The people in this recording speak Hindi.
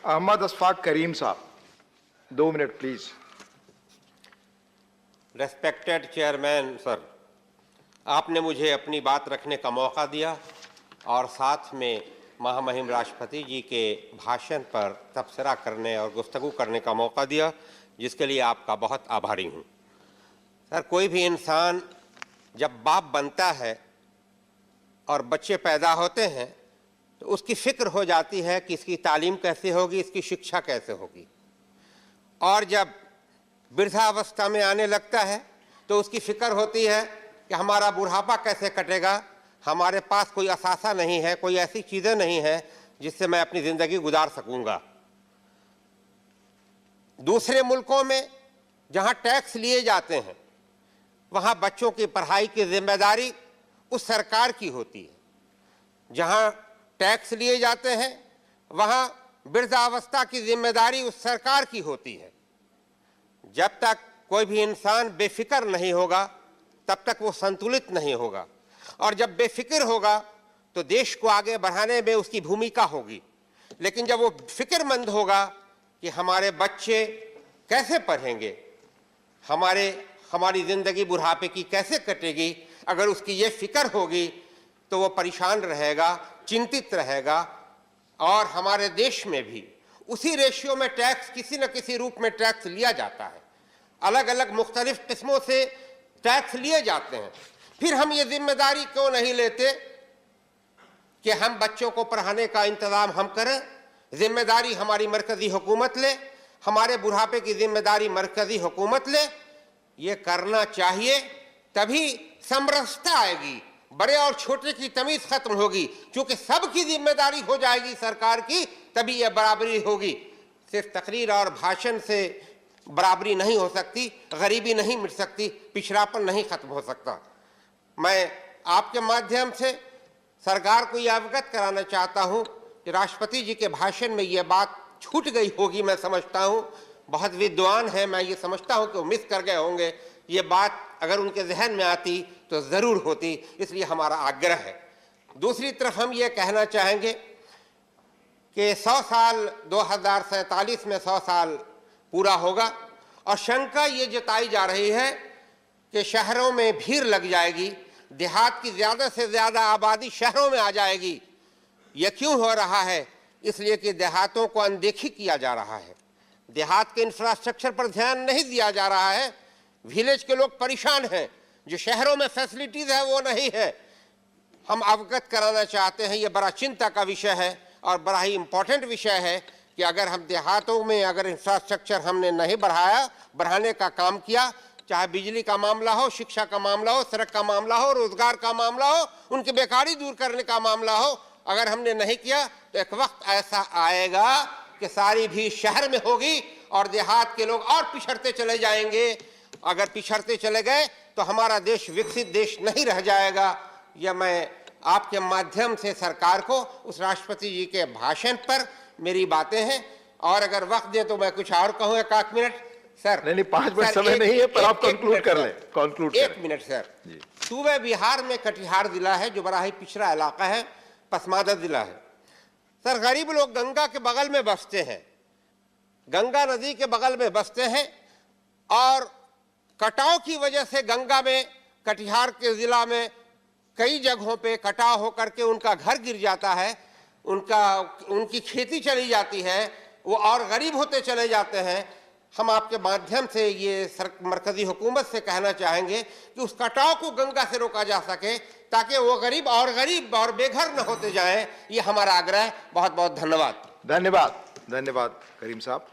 अहमद अशफाक करीम साहब, 2 minute please. Respected chairman sir, आपने मुझे अपनी बात रखने का मौका दिया और साथ में महामहिम राष्ट्रपति जी के भाषण पर तबसरा करने और गुफ्तगू करने का मौका दिया, जिसके लिए आपका बहुत आभारी हूँ। सर, कोई भी इंसान जब बाप बनता है और बच्चे पैदा होते हैं तो उसकी फिक्र हो जाती है कि इसकी तालीम कैसे होगी, इसकी शिक्षा कैसे होगी। और जब वृद्धावस्था में आने लगता है तो उसकी फिक्र होती है कि हमारा बुढ़ापा कैसे कटेगा, हमारे पास कोई असासा नहीं है, कोई ऐसी चीज़ें नहीं है जिससे मैं अपनी ज़िंदगी गुजार सकूंगा। दूसरे मुल्कों में जहां टैक्स लिए जाते हैं वहां बच्चों की पढ़ाई की जिम्मेदारी उस सरकार की होती है। जहां टैक्स लिए जाते हैं वहां वृद्धावस्था की जिम्मेदारी उस सरकार की होती है। जब तक कोई भी इंसान बेफिक्र नहीं होगा तब तक वो संतुलित नहीं होगा, और जब बेफिक्र होगा तो देश को आगे बढ़ाने में उसकी भूमिका होगी। लेकिन जब वो फिक्रमंद होगा कि हमारे बच्चे कैसे पढ़ेंगे, हमारी ज़िंदगी बुढ़ापे की कैसे कटेगी, अगर उसकी ये फिक्र होगी तो वो परेशान रहेगा, चिंतित रहेगा। और हमारे देश में भी उसी रेशियो में टैक्स, किसी न किसी रूप में टैक्स लिया जाता है, अलग अलग मुख्तलिफ किस्मों से टैक्स लिए जाते हैं। फिर हम ये जिम्मेदारी क्यों नहीं लेते कि हम बच्चों को पढ़ाने का इंतज़ाम हम करें? जिम्मेदारी हमारी मरकज़ी हुकूमत ले, हमारे बुढ़ापे की जिम्मेदारी मरकज़ी हुकूमत ले। ये करना चाहिए, तभी समरसता आएगी, बड़े और छोटे की तमीज़ खत्म होगी। क्योंकि सबकी जिम्मेदारी हो जाएगी सरकार की, तभी यह बराबरी होगी। सिर्फ तकरीर और भाषण से बराबरी नहीं हो सकती, गरीबी नहीं मिट सकती, पिछड़ापन नहीं खत्म हो सकता। मैं आपके माध्यम से सरकार को यह अवगत कराना चाहता हूं कि राष्ट्रपति जी के भाषण में यह बात छूट गई होगी, मैं समझता हूं। बहुत विद्वान है, मैं ये समझता हूं कि वो मिस कर गए होंगे। ये बात अगर उनके जहन में आती तो ज़रूर होती, इसलिए हमारा आग्रह है। दूसरी तरफ हम ये कहना चाहेंगे कि 100 साल 2047 में 100 साल पूरा होगा, और शंका ये जताई जा रही है कि शहरों में भीड़ लग जाएगी, देहात की ज़्यादा से ज़्यादा आबादी शहरों में आ जाएगी। यह क्यों हो रहा है? इसलिए कि देहातों को अनदेखी किया जा रहा है, देहात के इंफ्रास्ट्रक्चर पर ध्यान नहीं दिया जा रहा है। विलेज के लोग परेशान हैं, जो शहरों में फैसिलिटीज़ है वो नहीं है। हम अवगत कराना चाहते हैं, ये बड़ा चिंता का विषय है और बड़ा ही इम्पोर्टेंट विषय है कि अगर हम देहातों में अगर इंफ्रास्ट्रक्चर हमने नहीं बढ़ाने का काम किया, चाहे बिजली का मामला हो, शिक्षा का मामला हो, सड़क का मामला हो, रोजगार का मामला हो, उनकी बेकारी दूर करने का मामला हो, अगर हमने नहीं किया तो एक वक्त ऐसा आएगा कि सारी भी शहर में होगी और देहात के लोग और पिछड़ते चले जाएंगे। अगर पिछड़ते चले गए तो हमारा देश विकसित देश नहीं रह जाएगा। यह मैं आपके माध्यम से सरकार को, उस राष्ट्रपति जी के भाषण पर मेरी बातें हैं। और अगर वक्त दे तो मैं कुछ और कहूँ, 1 मिनट सर। नहीं, 5 मिनट समय नहीं है, पर आप कंक्लूड कर लें। Conclude 1 minute sir. सूबे बिहार में कटिहार जिला है, जो बड़ा ही पिछड़ा इलाका है, पसमानदा जिला है। सर, गरीब लोग गंगा के बगल में बसते हैं, गंगा नदी के बगल में बसते हैं, और कटाव की वजह से गंगा में, कटिहार के ज़िला में कई जगहों पे कटाव होकर के उनका घर गिर जाता है, उनकी खेती चली जाती है, वो और गरीब होते चले जाते हैं। हम आपके माध्यम से ये मरकज़ी हुकूमत से कहना चाहेंगे कि उस कटाव को गंगा से रोका जा सके, ताकि वो गरीब और बेघर न होते जाएं। ये हमारा आग्रह है। बहुत बहुत धन्यवाद। धन्यवाद करीम साहब।